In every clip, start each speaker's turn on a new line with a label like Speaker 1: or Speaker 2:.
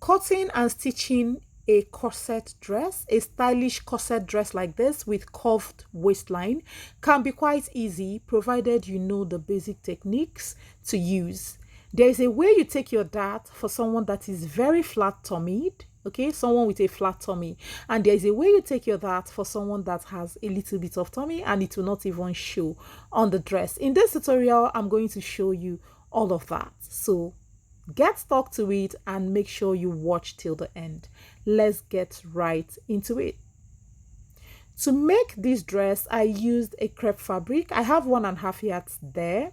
Speaker 1: Cutting and stitching a corset dress, a stylish corset dress like this with curved waistline can be quite easy provided you know the basic techniques to use. There is a way you take your dart for someone that is very flat tummied, okay, someone with a flat tummy, and there is a way you take your dart for someone that has a little bit of tummy and it will not even show on the dress. In this tutorial, I'm going to show you all of that. So get stuck to it and make sure you watch till the end. Let's get right into it. To make this dress, I used a crepe fabric. I have 1.5 yards there.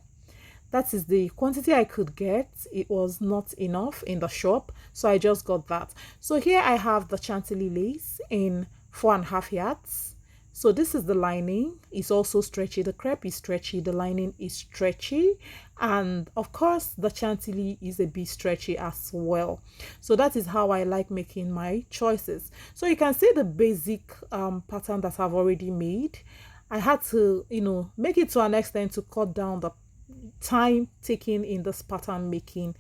Speaker 1: That is the quantity I could get. It was not enough in the shop, so I just got that. So here I have the chantilly lace in 4.5 yards. So this is the lining. It's also stretchy. The crepe is stretchy. The lining is stretchy. And of course, the chantilly is a bit stretchy as well. So that is how I like making my choices. So you can see the basic pattern that I've already made. I had to, make it to an extent to cut down the time taken in this pattern making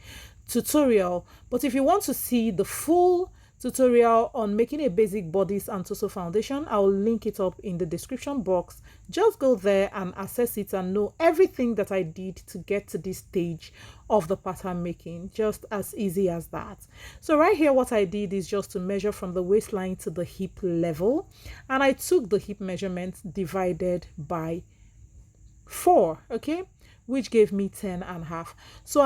Speaker 1: tutorial. But if you want to see the full tutorial on making a basic bodice and torso foundation, I'll link it up in the description box. Just go there and access it and know everything that I did to get to this stage of the pattern making. Just as easy as that. So right here, what I did is just to measure from the waistline to the hip level, and I took the hip measurement divided by 4, okay, which gave me 10.5. So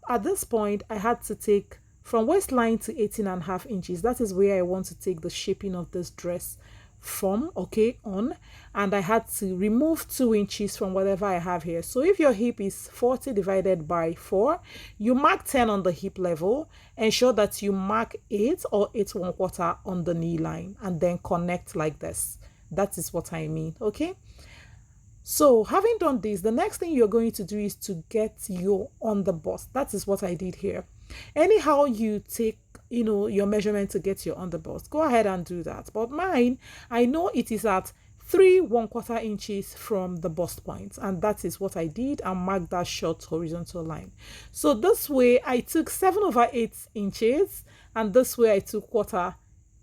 Speaker 1: at this point, I had to take from waistline to 18.5 inches. That is where I want to take the shaping of this dress from, okay, on. And I had to remove 2 inches from whatever I have here. So if your hip is 40 divided by 4, you mark 10 on the hip level. Ensure that you mark 8 or 8.25 on the knee line, and then connect like this. That is what I mean, okay? So having done this, the next thing you're going to do is to get your underbust. That is what I did here. Anyhow you take, your measurement to get your underbust, go ahead and do that. But mine, I know it is at 3.25 inches from the bust point, and that is what I did, and marked that short horizontal line. So this way I took 7/8 inches, and this way I took 1/4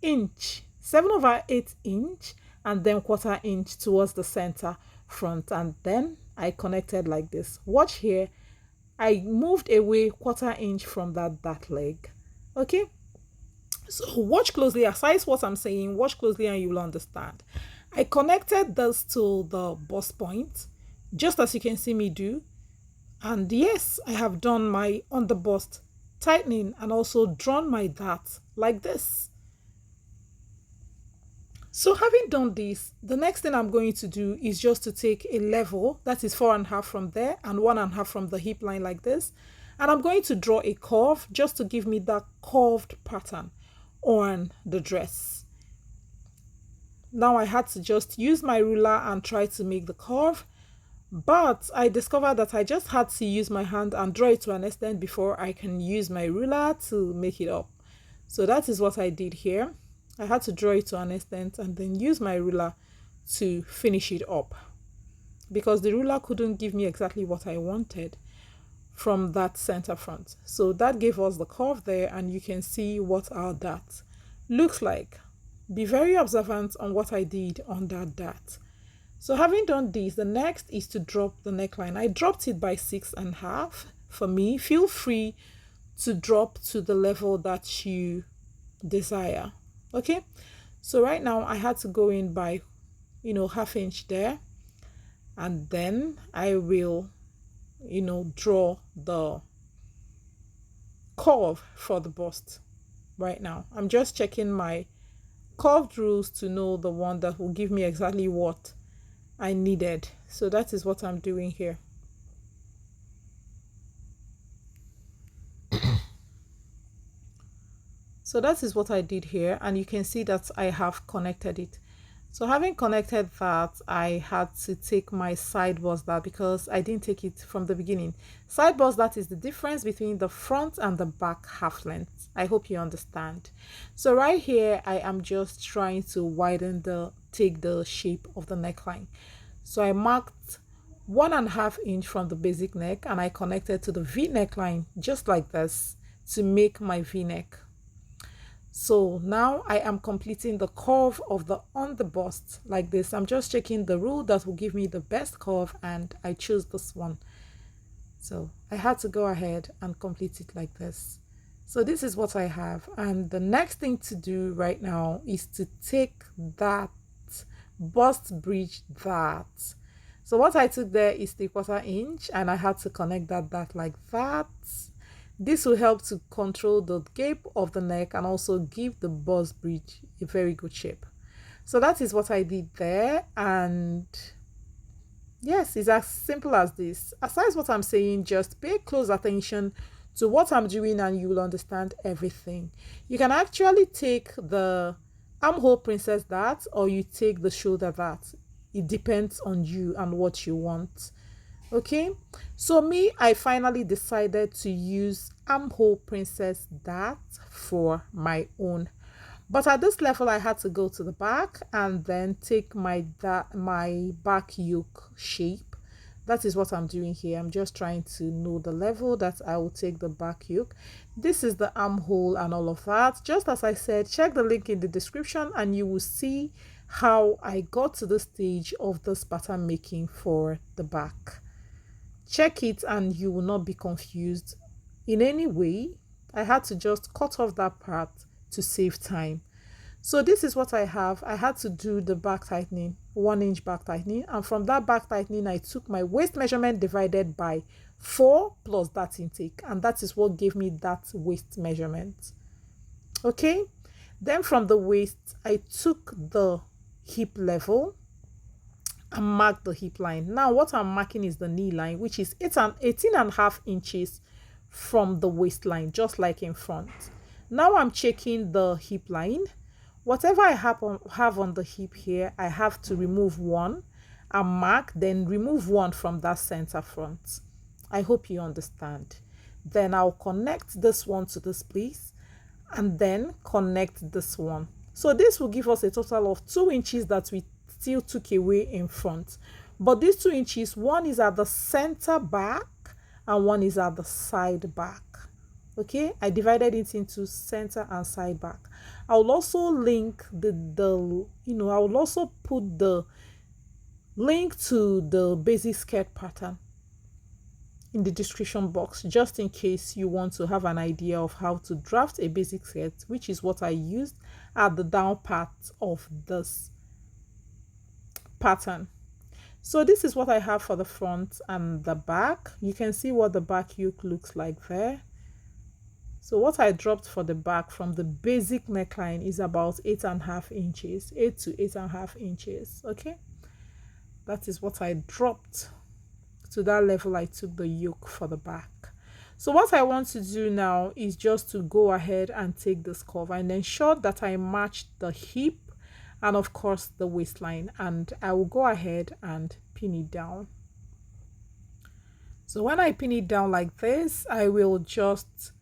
Speaker 1: inch, 7/8 inch, and then 1/4 inch towards the center front, and then I connected like this. Watch here, I moved away 1/4 inch from that leg, okay? So watch closely, aside what I'm saying, watch closely and you will understand. I connected this to the bust point, just as you can see me do. And yes, I have done my underbust tightening and also drawn my dart like this. So having done this, the next thing I'm going to do is just to take a level that is 4.5 from there and 1.5 from the hip line like this. And I'm going to draw a curve just to give me that curved pattern on the dress. Now I had to just use my ruler and try to make the curve, but I discovered that I just had to use my hand and draw it to an extent before I can use my ruler to make it up. So that is what I did here. I had to draw it to an extent and then use my ruler to finish it up, because the ruler couldn't give me exactly what I wanted from that center front. So that gave us the curve there, and you can see what our dart looks like. Be very observant on what I did on that dart. So having done this, the next is to drop the neckline. I dropped it by 6.5 for me. Feel free to drop to the level that you desire. Okay, so right now I had to go in by, 1/2 inch there, and then I will, draw the curve for the bust. Right now, I'm just checking my curved rules to know the one that will give me exactly what I needed. So that is what I'm doing here. So that is what I did here, and you can see that I have connected it. So having connected that, I had to take my side bust dart because I didn't take it from the beginning. Side bust dart is the difference between the front and the back half length. I hope you understand. So right here, I am just trying to widen take the shape of the neckline. So I marked 1.5 inch from the basic neck, and I connected to the V neckline just like this to make my V neck. So now I am completing the curve of the on the bust like this. I'm just checking the rule that will give me the best curve, and I choose this one. So I had to go ahead and complete it like this. So this is what I have, and the next thing to do right now is to take that bust bridge that. So what I took there is 3/4 inch, and I had to connect that like that. This will help to control the gape of the neck and also give the bust bridge a very good shape. So that is what I did there, and yes, it's as simple as this. Aside what I'm saying, just pay close attention to what I'm doing and you will understand everything. You can actually take the armhole princess dart, or you take the shoulder dart. It depends on you and what you want. Okay, so me, I finally decided to use armhole princess dart for my own. But at this level, I had to go to the back and then take my back yoke shape. That is what I'm doing here. I'm just trying to know the level that I will take the back yoke. This is the armhole and all of that. Just as I said, check the link in the description and you will see how I got to the stage of this pattern making for the back. Check it and you will not be confused in any way. I had to just cut off that part to save time. So this is what I have. I had to do the back tightening, 1 inch back tightening, and from that back tightening I took my waist measurement divided by 4 plus that intake, and that is what gave me that waist measurement. Okay, then from the waist I took the hip level and mark the hip line. Now what I'm marking is the knee line, which is 18.5 inches from the waistline, just like in front. Now I'm checking the hip line. Whatever I have on the hip here, I have to remove 1 and mark, then remove 1 from that center front. I hope you understand. Then I'll connect this one to this place and then connect this one. So this will give us a total of 2 inches that we still took away in front. But these 2 inches, 1 is at the center back and 1 is at the side back. Okay, I divided it into center and side back. I will also link I will also put the link to the basic skirt pattern in the description box, just in case you want to have an idea of how to draft a basic skirt, which is what I used at the down part of this pattern. So this is what I have for the front and the back. You can see what the back yoke looks like there. So what I dropped for the back from the basic neckline is about 8.5 inches, 8 to 8.5 inches. Okay, that is what I dropped. To that level I took the yoke for the back. So what I want to do now is just to go ahead and take this curve and ensure that I match the hip and of course the waistline, and I will go ahead and pin it down. So when I pin it down like this, I will just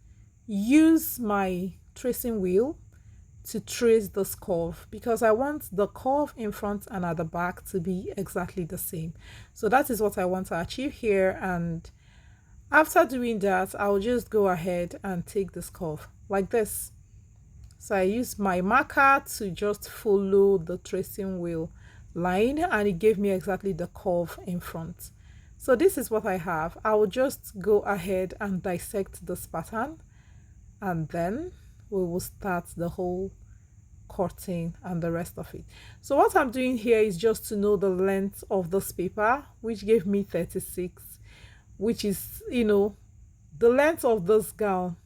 Speaker 1: use my tracing wheel to trace this curve because I want the curve in front and at the back to be exactly the same. So that is what I want to achieve here, and after doing that I'll just go ahead and take this curve like this. So I use my marker to just follow the tracing wheel line and it gave me exactly the curve in front. So this is what I have. I will just go ahead and dissect this pattern and then we will start the whole cutting and the rest of it. So what I'm doing here is just to know the length of this paper, which gave me 36, which is, the length of this gown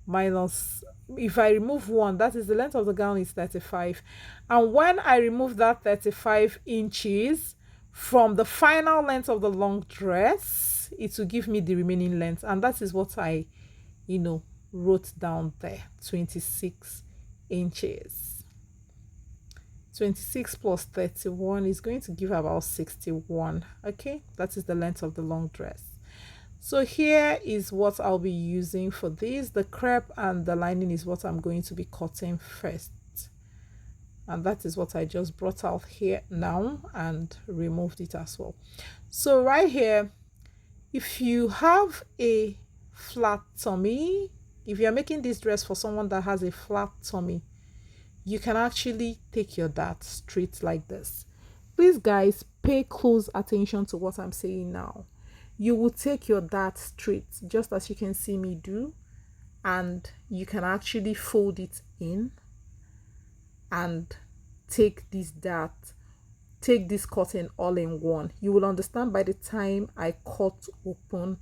Speaker 1: minus, if I remove 1, that is the length of the gown is 35. And when I remove that 35 inches from the final length of the long dress, it will give me the remaining length, and that is what I wrote down there, 26 inches. 26 plus 31 is going to give about 61. Okay, that is the length of the long dress. So here is what I'll be using for this. The crepe and the lining is what I'm going to be cutting first, and that is what I just brought out here now and removed it as well. So right here, if you have a flat tummy, If you're making this dress for someone that has a flat tummy, you can actually take your dart straight like this. Please guys, pay close attention to what I'm saying now. You will take your dart straight, just as you can see me do, and you can actually fold it in and take this dart, take this cotton all in one. You will understand by the time I cut open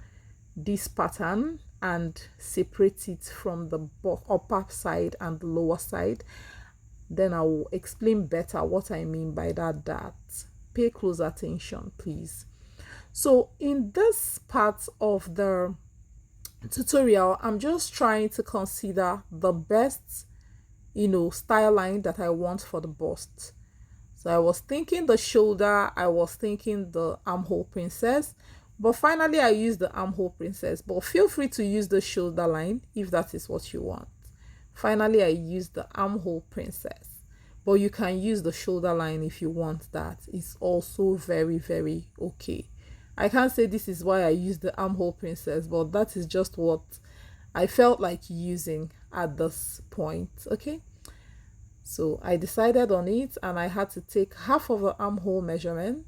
Speaker 1: this pattern and separate it from the upper side and the lower side. Then I will explain better what I mean by that dart. Pay close attention, please. So in this part of the tutorial, I'm just trying to consider the best, style line that I want for the bust. So I was thinking the shoulder, I was thinking the armhole princess, but finally I used the armhole princess. But feel free to use the shoulder line if that is what you want. Finally I used the armhole princess, but you can use the shoulder line if you want that. It's also very, very okay. I can't say this is why I used the armhole princess, but that is just what I felt like using at this point. Okay, so I decided on it, and I had to take half of the armhole measurement.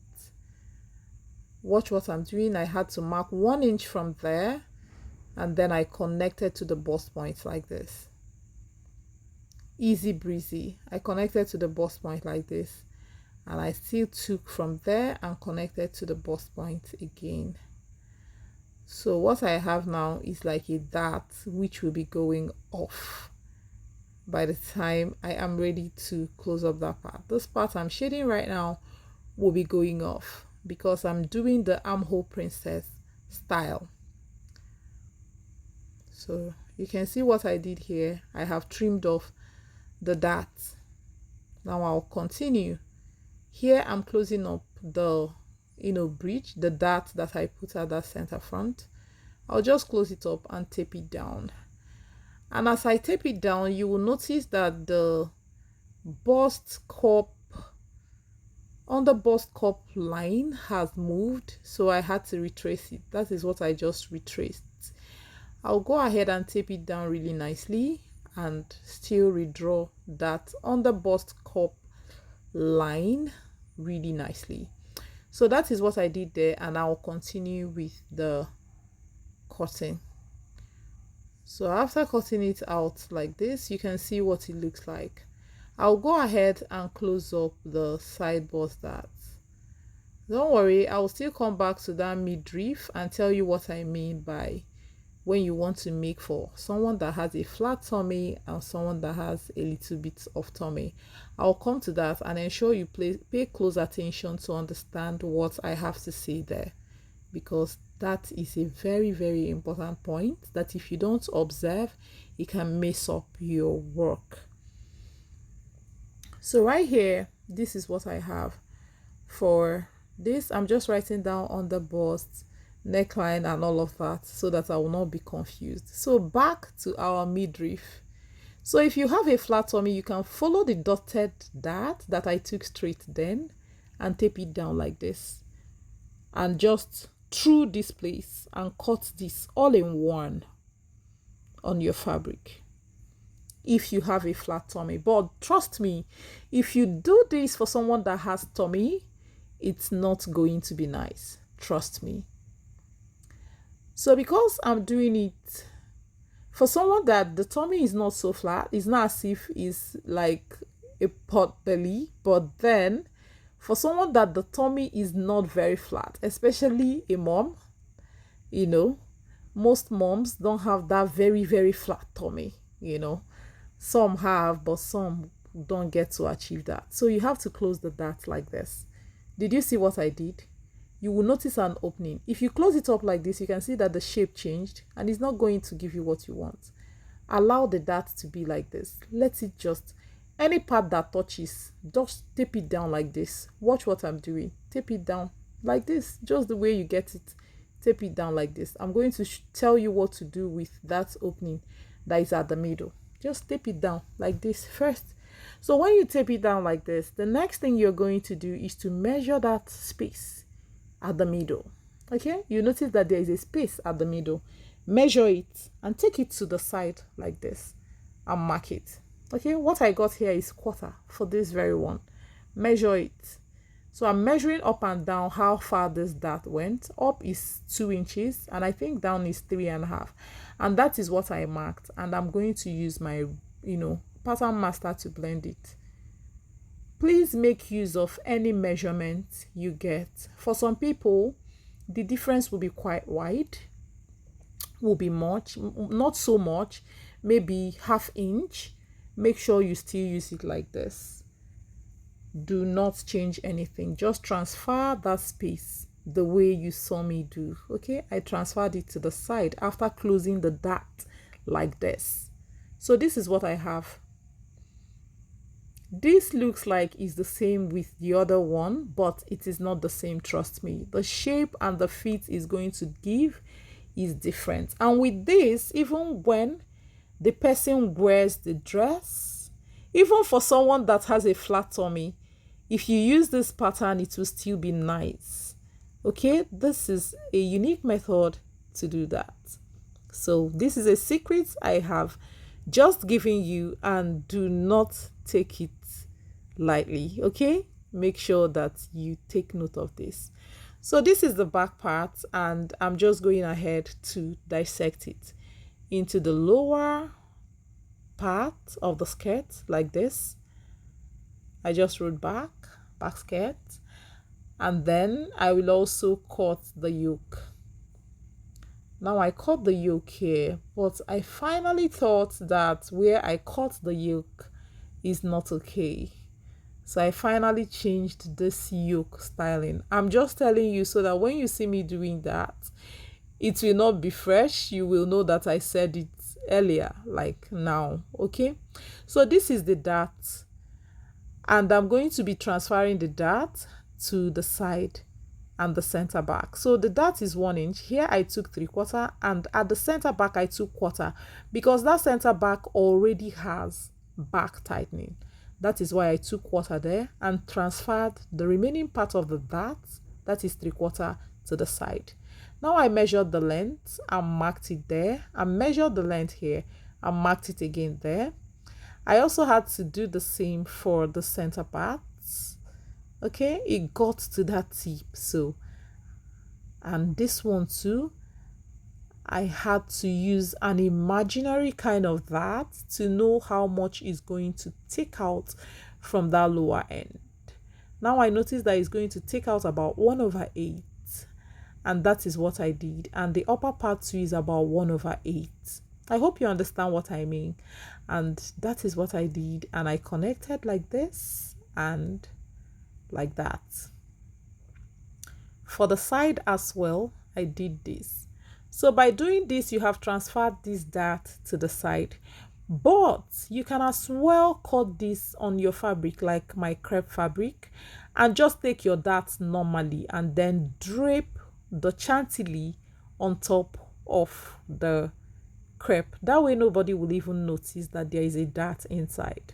Speaker 1: Watch what I'm doing. I had to mark 1 inch from there, and then I connected to the bust point like this. Easy breezy. I connected to the bust point like this, and I still took from there and connected to the bust point again. So what I have now is like a dart which will be going off by the time I am ready to close up that part. This part I'm shading right now will be going off because I'm doing the armhole princess style. So you can see what I did here. I have trimmed off the dart. Now I'll continue. Here I'm closing up the bridge, the dart that I put at that center front. I'll just close it up and tape it down. And as I tape it down, you will notice that the bust cup, on the bust cup line has moved, so I had to retrace it. That is what I just retraced. I'll go ahead and tape it down really nicely and still redraw that on the bust cup line really nicely. So that is what I did there, and I'll continue with the cutting. So after cutting it out like this, you can see what it looks like. I'll go ahead and close up the side bust darts. Don't worry, I'll still come back to that midriff and tell you what I mean by when you want to make for someone that has a flat tummy and someone that has a little bit of tummy. I'll come to that and ensure you pay close attention to understand what I have to say there, because that is a very, very important point that if you don't observe, it can mess up your work. So right here, this is what I have. For this, I'm just writing down on the bust, neckline and all of that so that I will not be confused. So back to our midriff. So if you have a flat tummy, you can follow the dotted dart that I took straight then and tape it down like this, and just through this place and cut this all in one on your fabric if you have a flat tummy. But trust me, if you do this for someone that has tummy, it's not going to be nice. Trust me. So because I'm doing it for someone that the tummy is not so flat, it's not as if it's like a pot belly, but then for someone that the tummy is not very flat, especially a mom, most moms don't have that very, very flat tummy, some have, but some don't get to achieve that. So you have to close the dart like this. Did you see what I did? You will notice an opening. If you close it up like this, you can see that the shape changed and it's not going to give you what you want. Allow the dart to be like this. Let it just, any part that touches, just tape it down like this. Watch what I'm doing. Tape it down like this, just the way you get it. Tape it down like this. I'm going to tell you what to do with that opening that is at the middle. Just tape it down like this first. So when you tape it down like this, the next thing you're going to do is to measure that space at the middle. Okay, you notice that there is a space at the middle. Measure it and take it to the side like this and mark it. Okay, what I got here is quarter for this very one. Measure it. So I'm measuring up and down how far this dart went. Up is 2 inches and I think down is 3.5, and that is what I marked. And I'm going to use my pattern master to blend it. Please make use of any measurement you get. For some people the difference will be quite wide, will be much, not so much, maybe ½ inch. Make sure you still use it like this. Do not change anything, just transfer that space the way you saw me do. Okay, I transferred it to the side after closing the dart like this. So this is what I have. This looks like it's the same with the other one, but it is not the same, trust me. The shape and the fit is going to give is different. And with this, even when the person wears the dress, even for someone that has a flat tummy, if you use this pattern, it will still be nice. Okay, this is a unique method to do that. So this is a secret I have just given you, and do not take it lightly. Okay, make sure that you take note of this. So this is the back part, and I'm just going ahead to dissect it into the lower part of the skirt like this. I just wrote back skirt, and then I will also cut the yoke. Now I cut the yoke here, but I finally thought that where I cut the yoke is not okay. So I finally changed this yoke styling. I'm just telling you so that when you see me doing that, it will not be fresh. You will know that I said it earlier, like now. Okay, so this is the dart, and I'm going to be transferring the dart to the side and the center back. So the dart is 1 inch. Here I took 3/4, and at the center back I took 1/4, because that center back already has back tightening. That is why I took 1/4 there and transferred the remaining part of the dart, that is 3/4, to the side. Now I measured the length and marked it there. I measured the length here and marked it again there. I also had to do the same for the center parts. Okay, it got to that tip. So, and this one too, I had to use an imaginary kind of that to know how much is going to take out from that lower end. Now I noticed that it's going to take out about 1/8, and that is what I did. And the upper part too is about 1/8. I hope you understand what I mean. And that is what I did, and I connected like this and like that. For the side as well, I did this. So by doing this, you have transferred this dart to the side, but you can as well cut this on your fabric, like my crepe fabric, and just take your dart normally and then drape the chantilly on top of the crepe. That way nobody will even notice that there is a dart inside.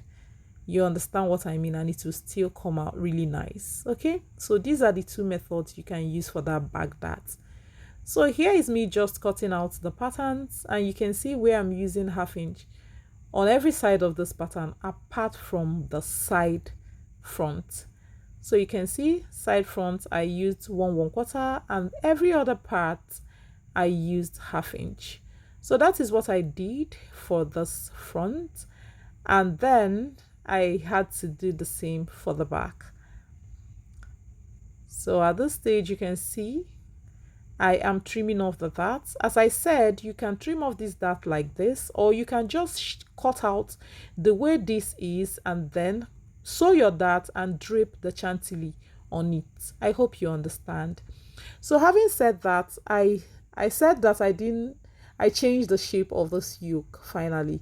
Speaker 1: You understand what I mean? And it will still come out really nice. Okay, so these are the two methods you can use for that back dart. So here is me just cutting out the patterns, and you can see where I'm using ½ inch on every side of this pattern apart from the side front. So you can see side front I used 1/4, and every other part I used ½ inch. So that is what I did for this front, and then I had to do the same for the back. So at this stage you can see I am trimming off the dart. As I said, you can trim off this dart like this, or you can just cut out the way this is and then sew your dart and drape the chantilly on it. I hope you understand. So having said that, I said that I changed the shape of this yoke finally.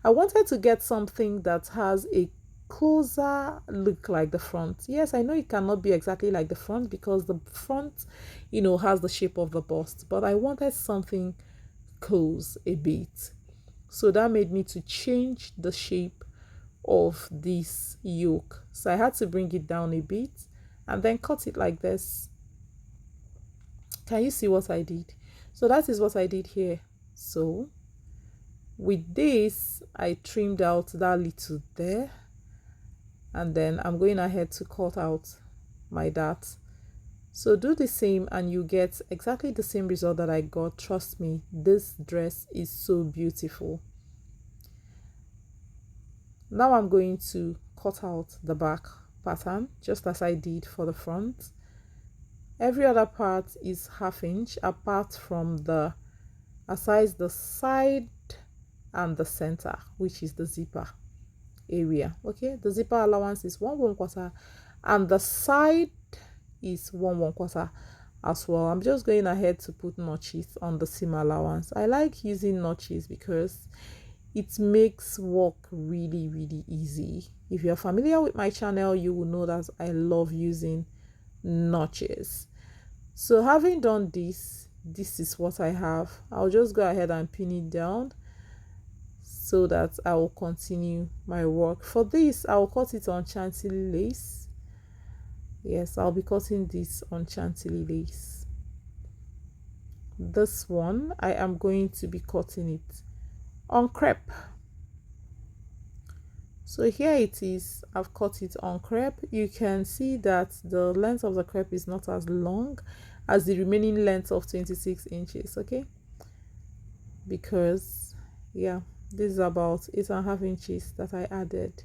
Speaker 1: I wanted to get something that has a closer look like the front. Yes, I know it cannot be exactly like the front because the front, has the shape of the bust, but I wanted something close a bit. So that made me to change the shape of this yoke. So I had to bring it down a bit and then cut it like this. Can you see what I did? So that is what I did here. So with this, I trimmed out that little there, and then I'm going ahead to cut out my dart. So do the same and you get exactly the same result that I got. Trust me, this dress is so beautiful. Now I'm going to cut out the back pattern just as I did for the front. Every other part is 1/2 inch apart from the side and the center, which is the zipper area. Okay, the zipper allowance is 1/1/4 and the side is 1/1/4 as well. I'm just going ahead to put notches on the seam allowance. I like using notches because it makes work really easy. If you're familiar with my channel, you will know that I love using notches. So having done this is what I have. I'll just go ahead and pin it down so that I will continue my work. For this, I'll cut it on chantilly lace. Yes, I'll be cutting this on chantilly lace. This one, I am going to be cutting it on crepe. So here it is. I've cut it on crepe. You can see that the length of the crepe is not as long as the remaining length of 26 inches. Okay, because yeah, this is about 8.5 inches that I added,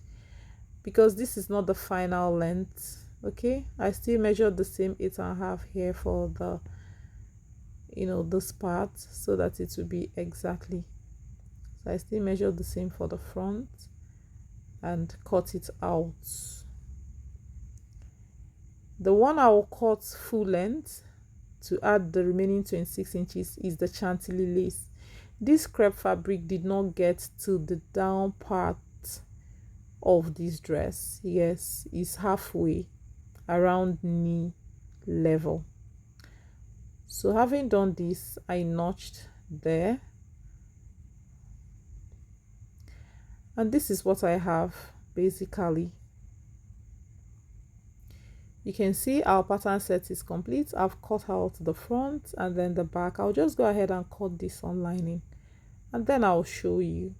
Speaker 1: because this is not the final length. Okay, I still measured the same 8.5 here for the, this part, so that it will be exactly. So I still measured the same for the front and cut it out. The one I will cut full length to add the remaining 26 inches is the chantilly lace. This crepe fabric did not get to the down part of this dress. Yes, it's halfway around knee level. So having done this, I notched there, and this is what I have basically. You can see our pattern set is complete. I've cut out the front and then the back. I'll just go ahead and cut this on lining and then I'll show you.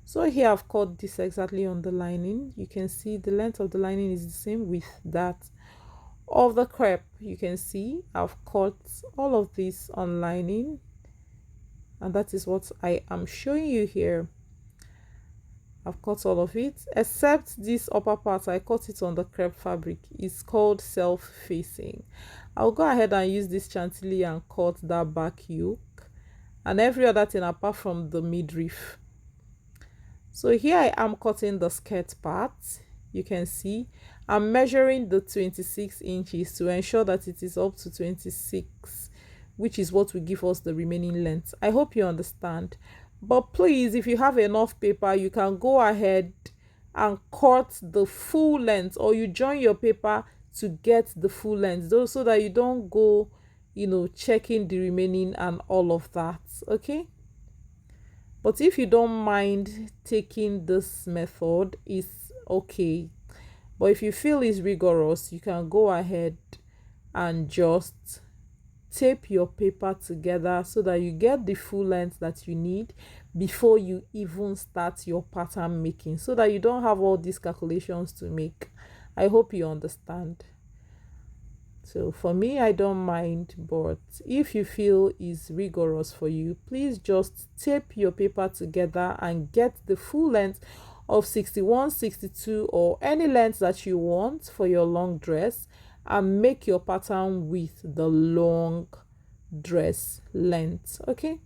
Speaker 1: So here I've cut this exactly on the lining. You can see the length of the lining is the same with that of the crepe. You can see I've cut all of this on lining, and that is what I am showing you here. I've cut all of it except this upper part. I cut it on the crepe fabric. It's called self-facing. I'll go ahead and use this chantilly and cut that back yoke and every other thing apart from the midriff. So here I am cutting the skirt part. You can see I'm measuring the 26 inches to ensure that it is up to 26, which is what will give us the remaining length. I hope you understand. But please, if you have enough paper, you can go ahead and cut the full length, or you join your paper to get the full length, though, so that you don't go, checking the remaining and all of that. Okay, but if you don't mind taking this method, it's okay. But if you feel it's rigorous, you can go ahead and just tape your paper together so that you get the full length that you need before you even start your pattern making, so that you don't have all these calculations to make. I hope you understand. So for me, I don't mind, but if you feel it's rigorous for you, please just tape your paper together and get the full length of 61, 62, or any length that you want for your long dress, and make your pattern with the long dress length. Okay,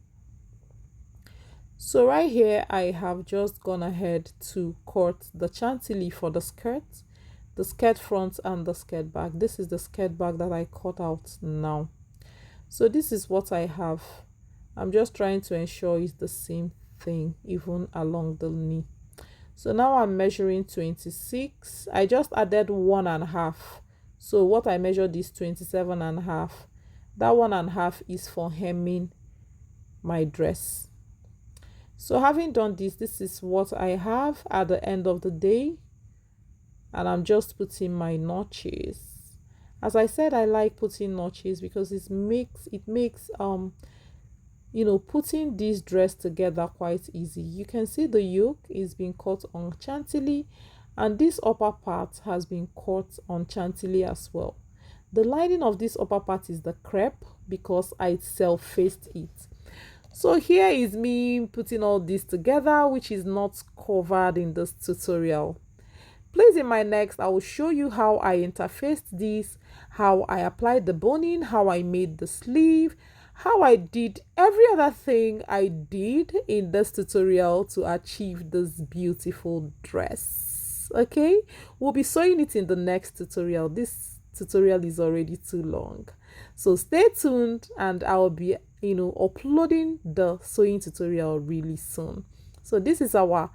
Speaker 1: so right here I have just gone ahead to cut the chantilly for the skirt front and the skirt back. This is the skirt back that I cut out now. So this is what I have. I'm just trying to ensure it's the same thing even along the knee. So now I'm measuring 26. I just added 1.5. So what I measured is 27.5. That 1.5 is for hemming my dress. So having done this, this is what I have at the end of the day. And I'm just putting my notches. As I said, I like putting notches because it makes putting this dress together quite easy. You can see the yoke is being cut on chantilly, and this upper part has been cut on chantilly as well. The lining of this upper part is the crepe because I self-faced it. So here is me putting all this together, which is not covered in this tutorial. Please, in my next, I will show you how I interfaced this, how I applied the boning, how I made the sleeve, how I did every other thing I did in this tutorial to achieve this beautiful dress. Okay, we'll be sewing it in the next tutorial. This tutorial is already too long, so stay tuned and I'll be uploading the sewing tutorial really soon. So this is our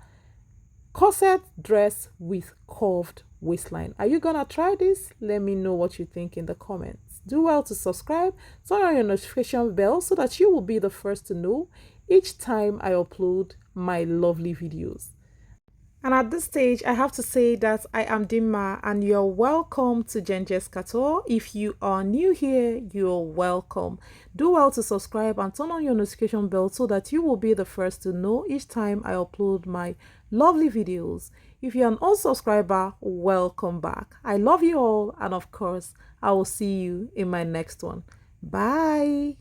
Speaker 1: corset dress with curved waistline. Are you gonna try this? Let me know what you think in the comments. Do well to subscribe, turn on your notification bell so that you will be the first to know each time I upload my lovely videos. And at this stage, I have to say that I am Dimma and you're welcome to Genjes Couture. If you are new here, you're welcome. Do well to subscribe and turn on your notification bell so that you will be the first to know each time I upload my lovely videos. If you're an unsubscriber, welcome back. I love you all, and of course, I will see you in my next one. Bye.